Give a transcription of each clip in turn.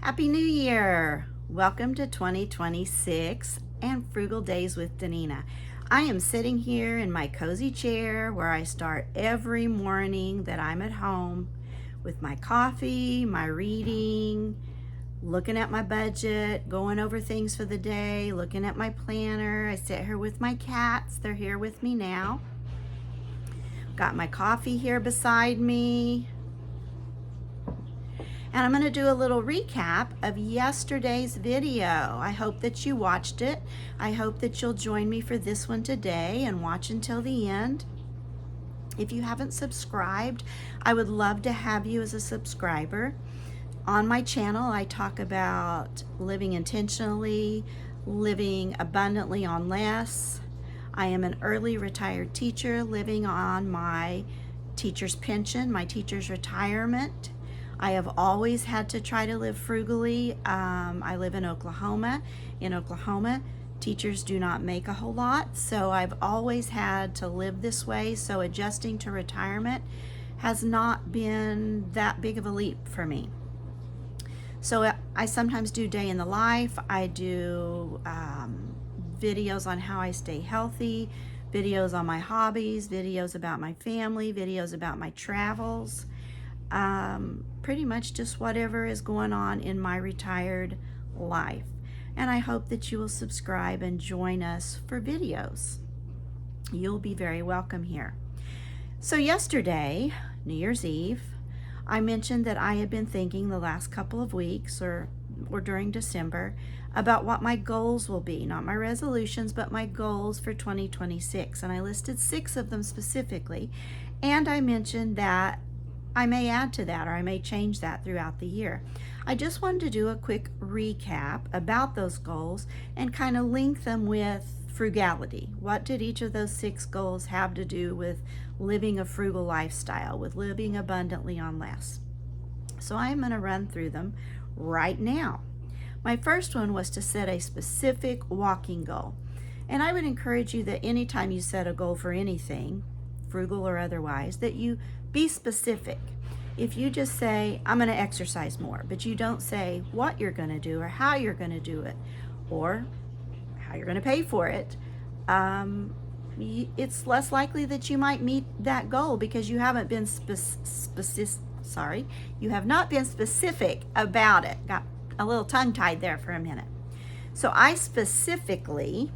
Happy New Year! Welcome to 2026 and Frugal Days with Danina. I am sitting here in my cozy chair where I start every morning that I'm at home with my coffee, my reading, looking at my budget, going over things for the day, looking at my planner. I sit here with my cats. They're here with me now. Got my coffee here beside me. And I'm going to do a little recap of yesterday's video. I hope that you watched it. I hope that you'll join me for this one today and watch until the end. If you haven't subscribed, I would love to have you as a subscriber. On my channel, I talk about living intentionally, living abundantly on less. I am an early retired teacher living on my teacher's pension, my teacher's retirement. I have always had to try to live frugally. I live in Oklahoma. In Oklahoma, teachers do not make a whole lot, so I've always had to live this way, so adjusting to retirement has not been that big of a leap for me. So I sometimes do day in the life. I do videos on how I stay healthy, videos on my hobbies, videos about my family, videos about my travels. Pretty much just whatever is going on in my retired life. And I hope that you will subscribe and join us for videos. You'll be very welcome here. So yesterday, New Year's Eve, I mentioned that I had been thinking the last couple of weeks or during December about what my goals will be, not my resolutions, but my goals for 2026. And I listed 6 of them specifically. And I mentioned that I may add to that or I may change that throughout the year. I just wanted to do a quick recap about those goals and kind of link them with frugality. What did each of those 6 goals have to do with living a frugal lifestyle, with living abundantly on less? So I'm going to run through them right now. My first one was to set a specific walking goal. And I would encourage you that anytime you set a goal for anything, frugal or otherwise, that you be specific. If you just say, I'm going to exercise more, but you don't say what you're going to do or how you're going to do it or how you're going to pay for it, it's less likely that you might meet that goal because you haven't been you have not been specific about it. Got a little tongue-tied there for a minute. So I specifically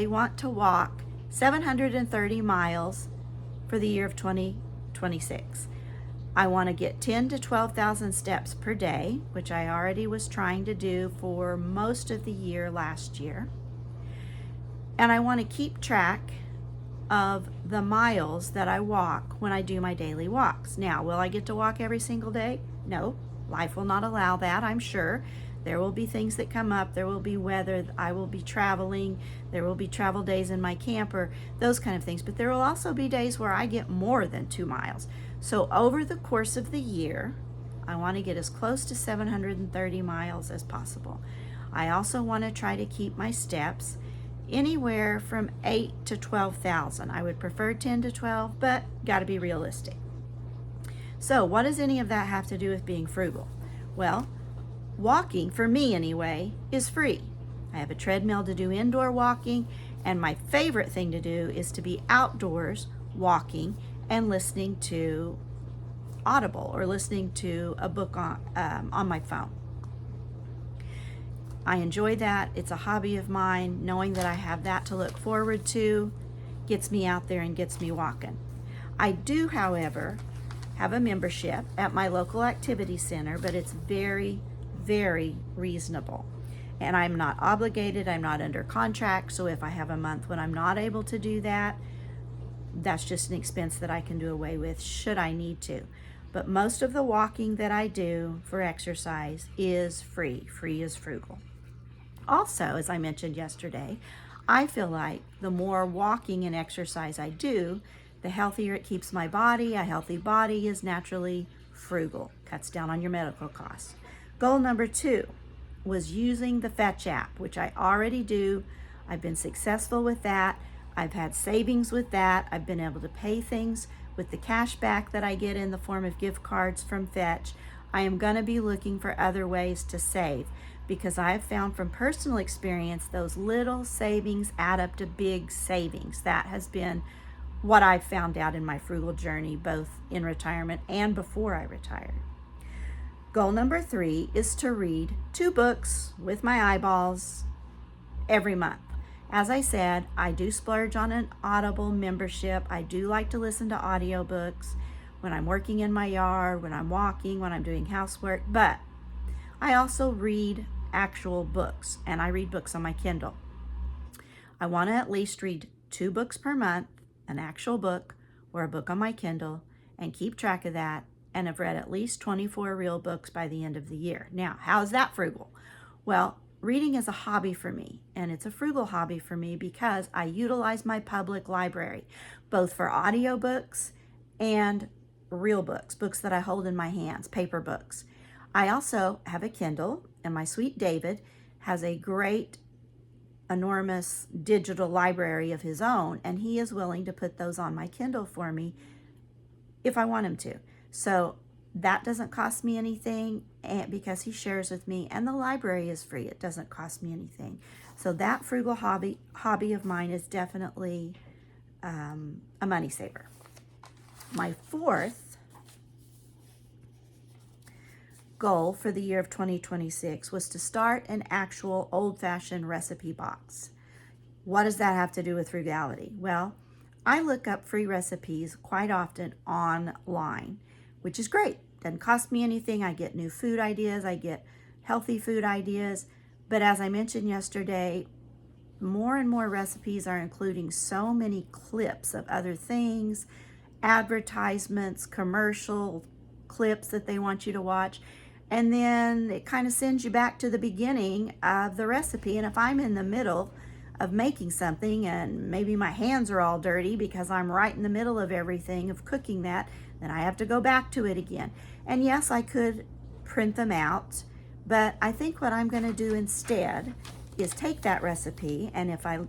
want to walk 730 miles for the year of 2026. I want to get 10 to 12,000 steps per day, which I already was trying to do for most of the year last year. And I want to keep track of the miles that I walk when I do my daily walks. Now, will I get to walk every single day? No, life will not allow that, I'm sure. There will be things that come up. There will be weather. I will be traveling. There will be travel days in my camper, those kind of things. But there will also be days where I get more than 2 miles. So over the course of the year, I want to get as close to 730 miles as possible. I also want to try to keep my steps anywhere from 8 to 12,000. I would prefer 10 to 12, but got to be realistic. So what does any of that have to do with being frugal? Well, walking, for me anyway, is free. I have a treadmill to do indoor walking, and my favorite thing to do is to be outdoors walking and listening to Audible or listening to a book on my phone. I enjoy that. It's a hobby of mine. Knowing that I have that to look forward to gets me out there and gets me walking. I do, however, have a membership at my local activity center, but it's very reasonable. And I'm not obligated, I'm not under contract, so if I have a month when I'm not able to do that, that's just an expense that I can do away with should I need to. But most of the walking that I do for exercise is free. Free is frugal. Also, as I mentioned yesterday, I feel like the more walking and exercise I do, the healthier it keeps my body. A healthy body is naturally frugal, cuts down on your medical costs. Goal number 2 was using the Fetch app, which I already do. I've been successful with that. I've had savings with that. I've been able to pay things with the cash back that I get in the form of gift cards from Fetch. I am going to be looking for other ways to save, because I have found from personal experience those little savings add up to big savings. That has been what I've found out in my frugal journey, both in retirement and before I retired. Goal number 3 is to read 2 books with my eyeballs every month. As I said, I do splurge on an Audible membership. I do like to listen to audiobooks when I'm working in my yard, when I'm walking, when I'm doing housework, but I also read actual books, and I read books on my Kindle. I want to at least read 2 books per month, an actual book or a book on my Kindle, and keep track of that, and have read at least 24 real books by the end of the year. Now, how is that frugal? Well, reading is a hobby for me, and it's a frugal hobby for me because I utilize my public library, both for audiobooks and real books, books that I hold in my hands, paper books. I also have a Kindle, and my sweet David has a great, enormous digital library of his own, and he is willing to put those on my Kindle for me if I want him to. So that doesn't cost me anything, and because he shares with me, and the library is free. It doesn't cost me anything. So that frugal hobby of mine is definitely a money saver. My 4th goal for the year of 2026 was to start an actual old-fashioned recipe box. What does that have to do with frugality? Well, I look up free recipes quite often online, which is great. Doesn't cost me anything. I get new food ideas. I get healthy food ideas. But as I mentioned yesterday, more and more recipes are including so many clips of other things, advertisements, commercial clips that they want you to watch. And then it kind of sends you back to the beginning of the recipe. And if I'm in the middle of making something and maybe my hands are all dirty because I'm right in the middle of everything of cooking that, then I have to go back to it again. And yes, I could print them out, but I think what I'm going to do instead is take that recipe, and if I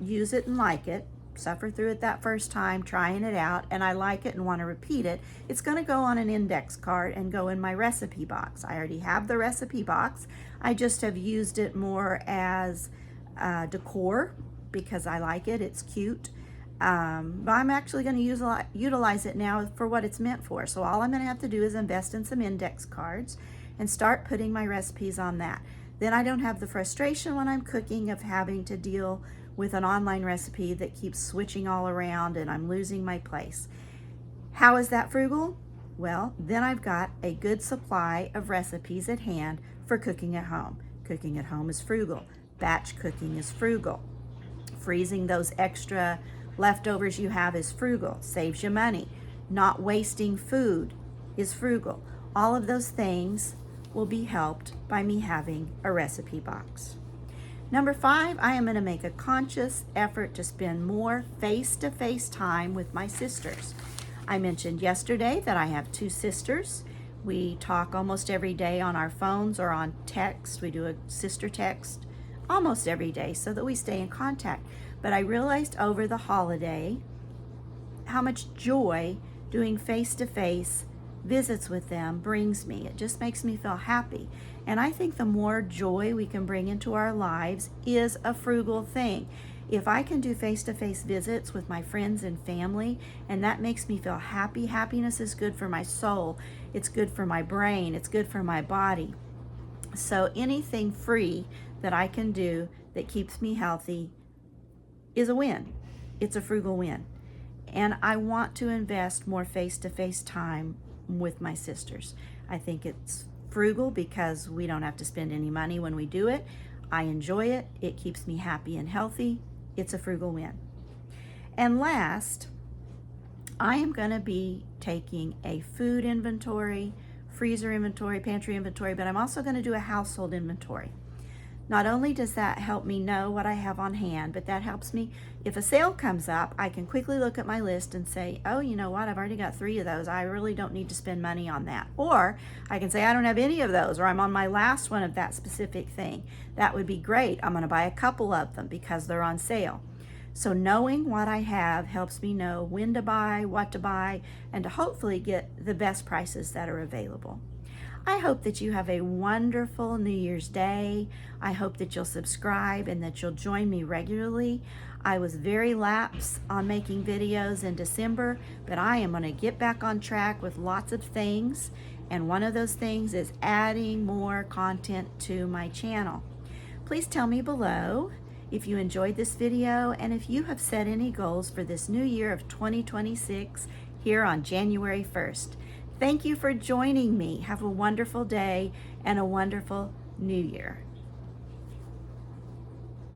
use it and like it, suffer through it that first time, trying it out, and I like it and want to repeat it, it's going to go on an index card and go in my recipe box. I already have the recipe box. I just have used it more as decor because I like it. It's cute. But I'm actually going to utilize it now for what it's meant for. So all I'm going to have to do is invest in some index cards and start putting my recipes on that. Then I don't have the frustration when I'm cooking of having to deal with an online recipe that keeps switching all around and I'm losing my place. How is that frugal? Well, then I've got a good supply of recipes at hand for cooking at home. Cooking at home is frugal. Batch cooking is frugal. Freezing those extra leftovers you have is frugal. Saves you money. Not wasting food is frugal. All of those things will be helped by me having a recipe box. Number 5, I am going to make a conscious effort to spend more face-to-face time with my sisters. I mentioned yesterday that I have 2 sisters. We talk almost every day on our phones or on text. We do a sister text almost every day so that we stay in contact. But I realized over the holiday how much joy doing face-to-face visits with them brings me. It just makes me feel happy. And I think the more joy we can bring into our lives is a frugal thing. If I can do face-to-face visits with my friends and family, and that makes me feel happy, happiness is good for my soul. It's good for my brain. It's good for my body. So anything free that I can do that keeps me healthy is a win. It's a frugal win. And I want to invest more face-to-face time with my sisters. I think it's frugal because we don't have to spend any money when we do it. I enjoy it. It keeps me happy and healthy. It's a frugal win. And last, I am going to be taking a food inventory, freezer inventory, pantry inventory, but I'm also going to do a household inventory. Not only does that help me know what I have on hand, but that helps me, if a sale comes up, I can quickly look at my list and say, oh, you know what, I've already got 3 of those. I really don't need to spend money on that. Or I can say, I don't have any of those, or I'm on my last one of that specific thing. That would be great. I'm going to buy a couple of them because they're on sale. So knowing what I have helps me know when to buy, what to buy, and to hopefully get the best prices that are available. I hope that you have a wonderful New Year's Day. I hope that you'll subscribe and that you'll join me regularly. I was very lax on making videos in December, but I am going to get back on track with lots of things. And one of those things is adding more content to my channel. Please tell me below if you enjoyed this video and if you have set any goals for this new year of 2026 here on January 1st. Thank you for joining me. Have a wonderful day and a wonderful new year.